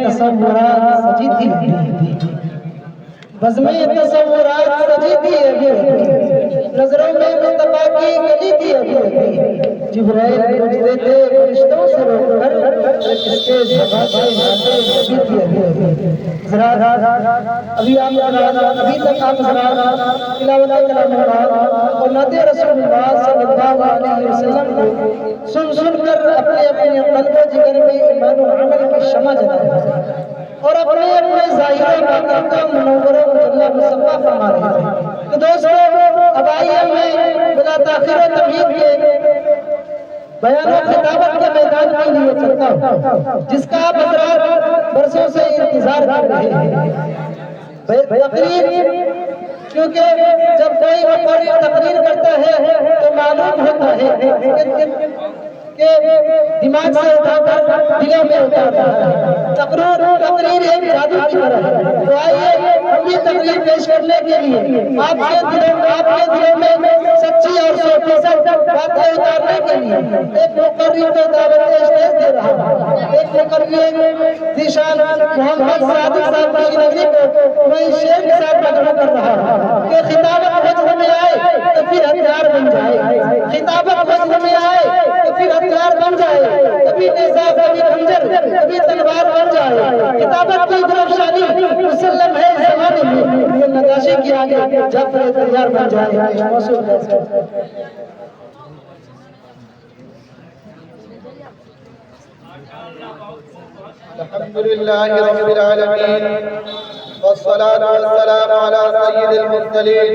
تصورات سجی تھی بزمیں تصورات سجی تھی نظروں میں مصطفیٰ کی گلی تھی جبرائیل پوچھتے تھے فرشتوں سے روک کر اس کے زبان سے ناطے سجی تھی ابھی تک آپ حضرات تلاوت کلام اللہ اور نعت رسول اللہ صلی اللہ علیہ وسلم کو سن کر اپنے قلب و جگر میں ایمان و عمل کی شمع جلائے اور اپنے ظاہر باطن کا منور و مجلہ مصفحہ فرما رہے ہیں۔ تو دوستو اب آئیے میں بلا تاخیر و تمہید کے بیان و خطابت کے میدان کے لیے چلتا ہوں جس کا آپ حضرات برسوں سے انتظار کر رہے ہیں۔ تقریر کیونکہ جب کوئی مقرر تقریر کرتا ہے تو معلوم ہوتا ہے کہ دماغ سے اٹھا کر دلوں میں اتارتا ہے۔ تقریر ایک جادو کی طرح ہے۔ تو آئیے ہم یہ تقریر پیش کرنے کے لیے آپ کے دلوں میں سچی اور 100% باتیں اتارنے کے لیے ایک مقرر کو دعوت اسٹیج دے رہا ہوں۔ ایک مقرر ذیشان محمد صادق صاحب کی نظری کو میں اس شعر کے ساتھ مدعو کر رہا ہوں کہ خطابت وجہ میں آئے تو پھر ہتھیار بن جائے، خطابت وجہ میں آئے تو پھر ہتھیار بن جائے، کبھی نیزہ کبھی خنجر کبھی تلوار بن جائے۔ خطابت کی گلفشانی مسلم ہے زمانے میں یہ نقاشی کے آگے جب تیار بن جائے۔ موصول الحمدللہ رب العالمین والصلاة والسلام على سید المرسلین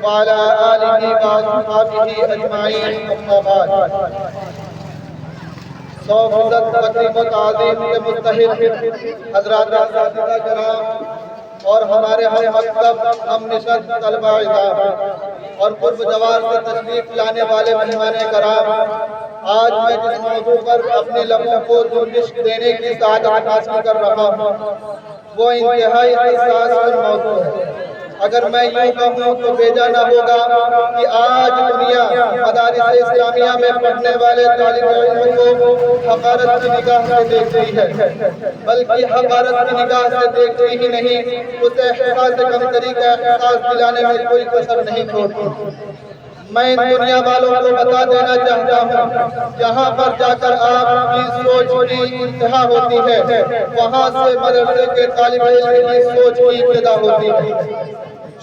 وعلى آلہ وصحبہ اجمعین اما بعد۔ 100% تقریب و تعظیم کے مستحق حضرات اساتذہ کرام اور ہمارے ہم مکتب ہم نشست طلبہ اعزاز اور قرب جوار سے تشریف لانے والے مہمان کرام، آج میں جس موضوع پر اپنے لبوں کو جنبش دینے کی سعادت حاصل کر رہا ہوں وہ انتہائی حساس موضوع ہے۔ اگر میں یوں کہوں تو بیجا نہ ہوگا کہ آج دنیا مدارس اسلامیہ میں پڑھنے والے طالب علم کو حقارت کی نگاہ سے دیکھتی ہے، بلکہ حقارت کی نگاہ سے دیکھتی ہی نہیں، اسے احساس کمتری کا احساس دلانے میں کوئی کسر نہیں چھوڑتی۔ میں ان دنیا والوں کو بتا دینا چاہتا ہوں جہاں پر جا کر آپ کی سوچ کی انتہا ہوتی ہے وہاں سے مدرسے کے طالب علم کی سوچ کی ابتدا ہوتی ہے۔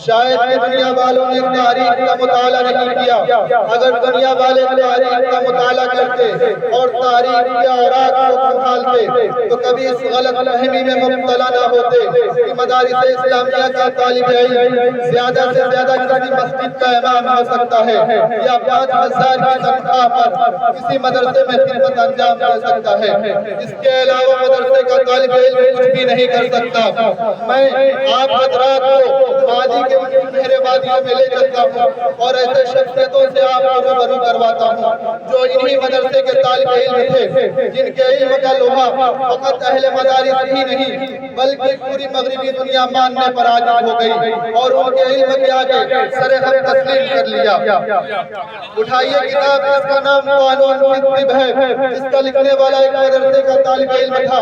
شاید کہ دنیا والوں نے تاریخ کا مطالعہ نہیں کیا، اگر دنیا والے تاریخ کا مطالعہ کرتے اور تاریخ کے اوراق کو کھولتے تو کبھی اس غلط فہمی میں مبتلا نہ ہوتے کہ مدارس اسلامیہ کا طالب علم زیادہ سے زیادہ کسی مسجد کا امام ہو سکتا ہے یا 5000 کی تنخواہ پر کسی مدرسے میں خدمت انجام دے سکتا ہے، اس کے علاوہ مدرسے کا طالب علم کچھ بھی نہیں کر سکتا۔ میں آپ حضرات کو ماضی کے میرے وادیوں میں لے چلتا ہوں اور ایسے شخصیتوں سے آپ کو روبرو کرواتا ہوں جو انہی مدرسے کے طالب علم تھے، جن کے علم کا لوہا فقط اہل مدارس ہی نہیں بلکہ پوری مغربی دنیا ماننے پر عاجز ہو گئی اور ان کے علم کے آگے سر ہم تسلیم کر لیا۔ اٹھائیے کتاب جس کا نام قانون فی الطب ہے، جس کا لکھنے والا ایک مدرسے کا طالب علم تھا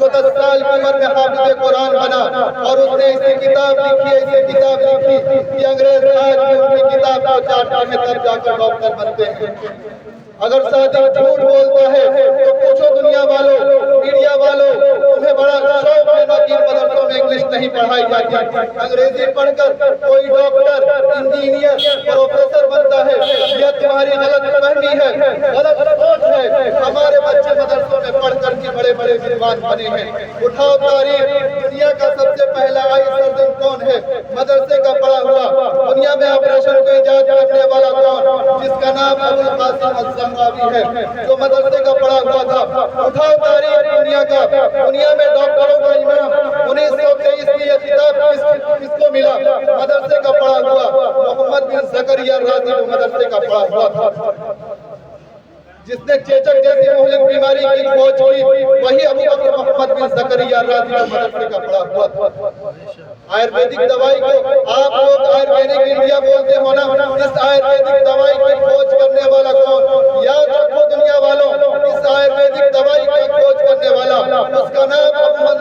جو 10 سال کی عمر میں حافظ قرآن بنا اور اس نے اسی کتاب لکھی کہ انگریز آج بھی ان کی کتاب کو چاٹتے ہیں تب جا کر ڈاکٹر بنتے ہیں۔ اگر صادق جھوٹ بولتا ہے تو پوچھو دنیا والوں، میڈیا والوں، تمہیں بڑا شوق ہے نا کہ مدرسوں میں انگلش نہیں پڑھائی جاتی، انگریزی پڑھ کر کوئی ڈاکٹر، انجینئر، پروفیسر بنتا ہے، یہ تمہاری غلط فہمی ہے، غلط سوچ ہے۔ ہمارے بچے مدرسوں میں پڑھ کر کے بڑے بڑے ویدوان بنے ہیں۔ اٹھاؤ تاریخ، دنیا کا سب سے پہلا آئی سرجن کون ہے؟ مدرسے کا پڑھا ہوا۔ دنیا میں آپریشن کو ایجاد کرنے والا کون؟ جس کا نام ابو القاسم الزہراوی ہے، جو مدرسے کا پڑھا ہوا تھا۔ اٹھاؤ تاریخ دنیا کا، دنیا میں ڈاکٹروں کا امام 1923 کی یہ کتاب کس کو ملا؟ مدرسے کا پڑھا ہوا محمد بن زکریا الرازی جو مدرسے کا پڑھا ہوا تھا، جس نے چیچک جیسی مہلک بیماری کی کھوج کی، وہی ابو بکر محمد بن زکریا الرازی جو مدرسے کا پڑھا ہوا تھا۔ آیورویدک دوائی کو آپ لوگ آیورویدک انڈیا بولتے ہو نا، اس آیورویدک دوائی کی کھوج کرنے والا کون؟ یاد رکھو دنیا والوں، اس آیورویدک دوائی کی کھوج کرنے والا اس کا نام محمد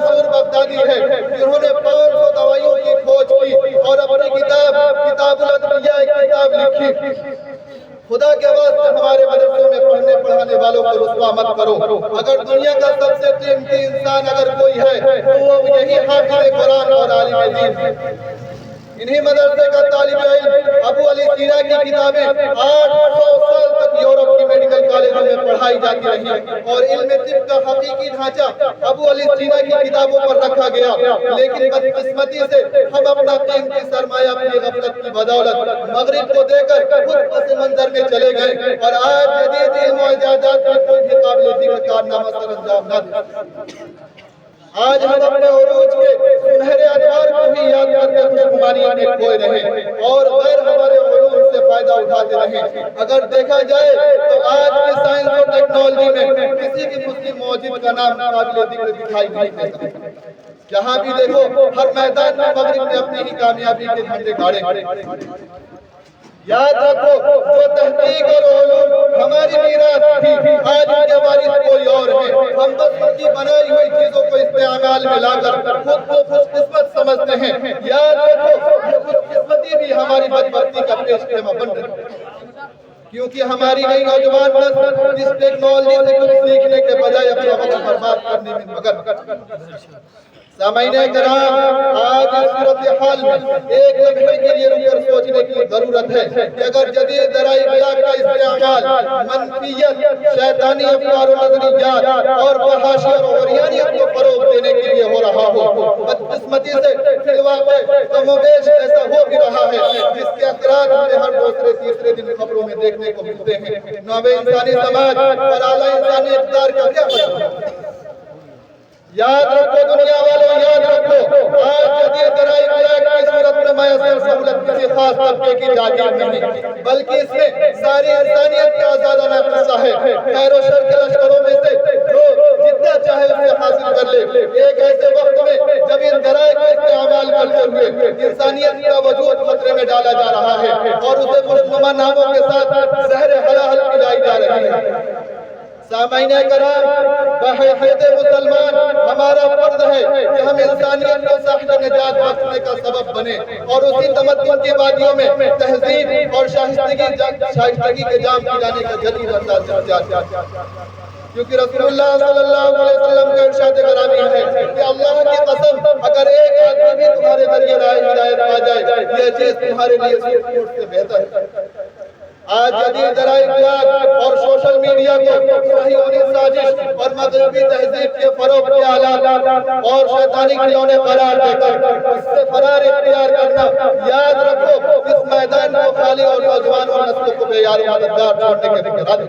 انسان اگر کوئی ہے تو وہ یہی حافظ قرآن اور عالم دین ہے۔ انہی مدرسے کا طالب علم ابو علی سینا کی کتابیں 800 سال تک یورپ کی میڈیکل کالجوں میں پڑھائی جاتی رہی اور علم طب کا حقیقی ڈھانچہ ابو علی سینا کی کتابوں پر رکھا گیا، لیکن بدقسمتی سے ہم اپنا قیمتی سرمایہ اپنی غفلت کی بدولت مغرب کو دے کر خود پس منظر میں چلے گئے اور آج جدید علم و ایجادات کی کوئی بھی قابل ذکر کارنامہ سر انجام نہ دے۔ آج ہم اپنے عروج کے سنہرے ادوار کو ہی یاد کرتے خوشگواری میں کھوئے رہے اور غیر ہمارے علوم سے فائدہ اٹھاتے رہے۔ اگر دیکھا جائے تو آج کی سائنس اور ٹیکنالوجی میں کسی بھی مسلم موجود کا نام قابل ذکر دکھائی نہیں دیتا۔ جہاں بھی دیکھو ہر میدان میں مغرب نے اپنی ہی کامیابی کے جھنڈے گاڑے۔ یاد رکھو جو تحقیق اور علوم ہماری میراث تھی آج ان کے وارث کوئی اور ہے۔ ہم بس ان کی بنائی ہوئی چیزوں کو استعمال میں لا کر خود کو خوش قسمت سمجھتے ہیں۔ یاد رکھو یہ خوش قسمتی بھی ہماری بدبختی کا پیش خیمہ بن رہی ہے، کیونکہ ہماری نئی نوجوان نسل اس ٹیکنالوجی سے کچھ سیکھنے کے بجائے اپنا وقت برباد کرنے میں مگن۔ سامعین کرام، آج اس صورتحال میں ایک لمحے کے لیے رک کر سوچنے کی ضرورت ہے کہ اگر جدید ذرائع ابلاغ کا استعمال منفیت، شیطانی افکار و نظریات اور فحاشی اور عریانیت کو فروغ دینے کے لیے ہو رہا ہو، بدقسمتی سے فی الواقع کم و بیش ایسا ہو بھی رہا ہے جس کے اثرات ہمیں ہر دوسرے تیسرے دن خبروں میں دیکھنے کو ملتے ہیں۔ نوع انسانی سماج اور اعلیٰ انسانی اقدار کا کیا مطلب؟ یاد رکھو دنیا والوں، یاد رکھو آج جدید ذرائع ابلاغ کی صورت میں میسر سہولت کسی خاص طبقے کی جاگیر نہیں، بلکہ اس میں ساری انسانیت کا آزادانہ حصہ ہے۔ خیر و شر کے لشکروں میں سے جو جتنا چاہے اسے حاصل کر لے۔ ایک ایسے وقت میں جب ان ذرائع کا استعمال کرتے ہوئے انسانیت کا وجود خطرے میں ڈالا جا رہا ہے اور اسے خوشنما ناموں کے ساتھ زہر حلال کھلائی جا رہی ہے۔ سامعین کرام، بحیثیت مسلمان ہمارا فرض ہے کہ ہم انسانیت کو ساحل نجات بخشنے کا سبب بنے اور اسی تمدن کی وادیوں میں تہذیب اور شائستگی کے جام پلانے کا جدید انداز اختیار کریں، کیونکہ رسول اللہ صلی اللہ علیہ وسلم کا ارشاد گرامی ہے کہ اللہ کی قسم اگر ایک آدمی بھی تمہارے ذریعے ہدایت پا جائے یہ چیز تمہارے لیے سوٹ سے بہتر ہے۔ آج جدید ذرائع ابلاغ اور سوشل میڈیا کو صہیونی سازش اور مغربی تہذیب کے فروغ کے آلات اور شیطانی کھلونے قرار دے کر اس سے فرار اختیار کرنا، یاد رکھو اس میدان کو خالی اور نوجوان اور نسلوں کو بے یار مددگار چھوڑنے کے فکر،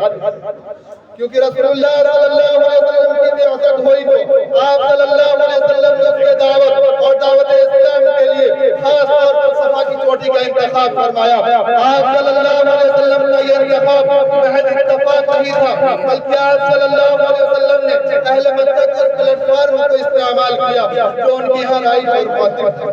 کیونکہ رسول اللہ صلی اللہ علیہ وسلم کی بعثت ہوئی تو آپ صلی اللہ علیہ وسلم نے اس کے دعوت اور دعوت اسلام کے لیے خاص طور پر صفا کی چوٹی کا انتخاب فرمایا۔ آپ صلی اللہ علیہ وسلم کا یہ انتخاب محض اتفاق نہیں تھا، بلکہ آپ صلی اللہ علیہ وسلم نے اہل مکہ کے اس پلیٹ فارم کو استعمال کیا جو ان کی یہاں رائج اور معتبر تھا۔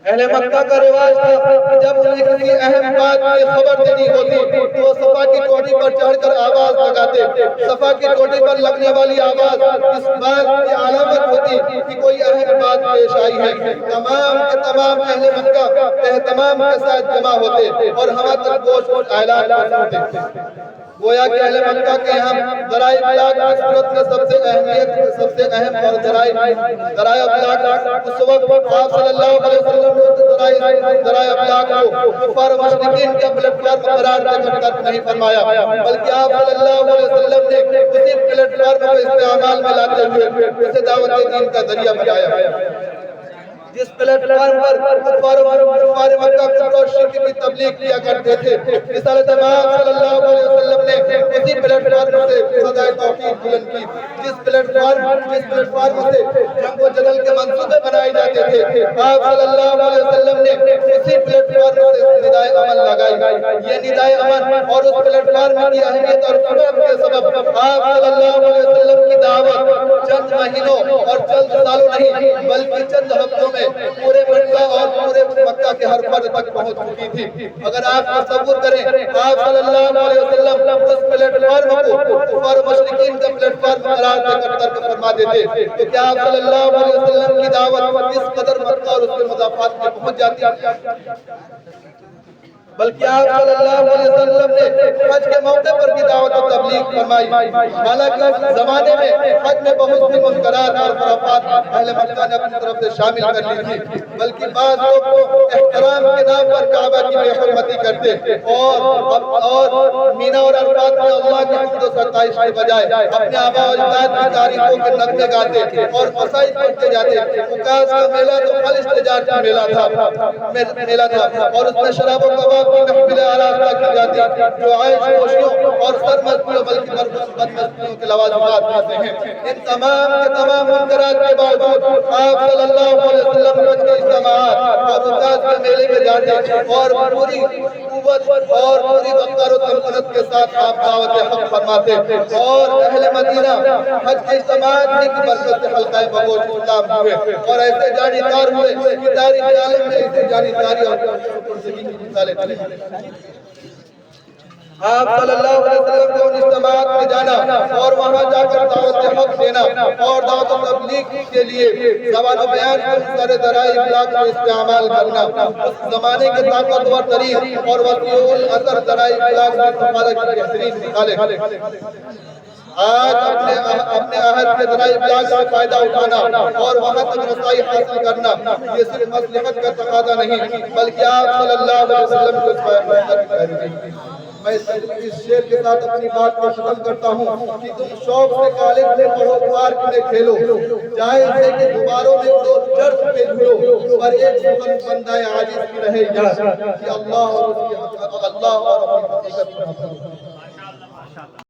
اہل مکہ کا رواج تھا کہ جب انہیں کسی اہم بات کی خبر دینی ہوتی تو وہ صفا کی چوٹی پر چڑھ کر آواز لگاتے۔ صفا کی چوٹی پر لگنے والی آواز اس بات کی علامت ہوتی کہ کوئی اہم بات پیش آئی ہے۔ تمام کے تمام اہل مکہ اہتمام کے ساتھ جمع ہوتے اور ہوا تک گوش اعلان کرتے۔ گویا کہ اہل مکہ کے یہاں ذرائع ابلاغ کی صورت میں سب سے اہم اور ذرائع ابلاغ اس وقت آپ صلی اللہ علیہ وسلم نے ذرائع ابلاغ کو کفار و مشرکین کے پلیٹ فارم قرار دے کر ترک نہیں فرمایا، بلکہ آپ صلی اللہ علیہ وسلم نے اسی پلیٹ فارم کو استعمال میں لاتے ہوئے اسے دعوت دین کا ذریعہ بنایا۔ جس پلیٹ فارم پر کفار مکہ کفر اور شرک کی تبلیغ کیا کرتے تھے، رسالت مآب صلی اللہ علیہ وسلم نے اسی پلیٹ فارم سے صدائے توحید بلند کی۔ جس پلیٹ فارم سے جنگ و جدل کے منصوبے بنائے جاتے تھے، آپ صلی اللہ علیہ وسلم نے اسی پلیٹ فارم سے ندائے امن لگائی۔ یہ ندائے امن اور اس پلیٹ فارم کی اہمیت اور سنت کے سبب آپ صلی اللہ علیہ وسلم کی دعوت چند مہینوں اور چند سالوں نہیں بلکہ چند ہفتوں میں پورے مکہ اور پورے مکہ کے ہر فرد تک پہنچ چکی تھی۔ اگر آپ تصور کریں آپ صلی اللہ علیہ وسلم اس پلیٹ فارم کو کفار و مشرکین کا پلیٹ فارم قرار دے کر ترک فرما دیتے تو کیا آپ صلی اللہ علیہ وسلم کی دعوت اس قدر مکہ اور اس کے مضافات میں پہنچ جاتی؟ بلکہ آپ صلی اللہ علیہ وسلم نے حج کے موقع پر بھی دعوت و تبلیغ فرمائی۔ حالانکہ زمانے میں حج میں بہت سی منکرات اور خرافات اہل مکہ نے اپنی طرف سے شامل کر لی تھی، بلکہ بعض لوگ تو احترام کے نام پر کعبہ کی بے حرمتی کرتے اور مینا اور عرفات میں اللہ کی حمد و ستائش کے بجائے اپنے آباء و اجداد کی تاریخوں کے نغمے گاتے اور قصائد پڑھتے جاتے۔ عکاظ کا میلہ تو خالص تجارتی میلہ تھا اور اس میں شراب و کباب کی محفلیں آراستہ کی جاتی جو عائش خوشیوں اور سرمستیوں بلکہ بدمستیوں کے لوازمات میں سے ہیں۔ ان تمام کے تمام منکرات کے باوجود آپ صلی اللہ علیہ وسلم حج کے اجتماعات اور عکاظ کے میلے میں جاتے اور پوری قوت اور پوری وقار و تمکنت کے ساتھ آپ دعوت حق فرماتے اور اہل مدینہ حج کے اجتماعات کی برکت سے حلقہ بگوش اسلام ہوئے اور ایسے جانکار ہوئے کہ تاریخ عالم میں اسے جانکاری اور پرسگی کی مثالیں تھیں۔ آپ صلی اللہ علیہ وسلم نے ان اجتماعات میں جانا اور وہاں جا کر دعوت حق دینا اور دعوت و تبلیغ کے لیے زبان و بیان کے سارے ذرائع ابلاغ کا استعمال کرنا اس زمانے کے طاقتور ترین اور وسیع الاثر ذرائع ابلاغ میں استعمال کی بہترین مثالیں۔ آج اپنے عہد کے ذرائع ابلاغ سے فائدہ اٹھانا اور وہاں تک رسائی حاصل کرنا یہ صرف مصلحت کا تقاضا نہیں بلکہ آپ صلی اللہ علیہ وسلم کے پیغام ہے۔ میں اس شعر کے ساتھ اپنی بات کو ختم کرتا ہوں کہ تم شوق سے کالج میں پڑھو، پارک میں کھیلو، جائز ہے کہ غباروں میں اڑو، چرخ پہ جھولو، پر ایک سخن بندہ عاجز کی رہے یاد کہ اللہ اور اپنی حقیقت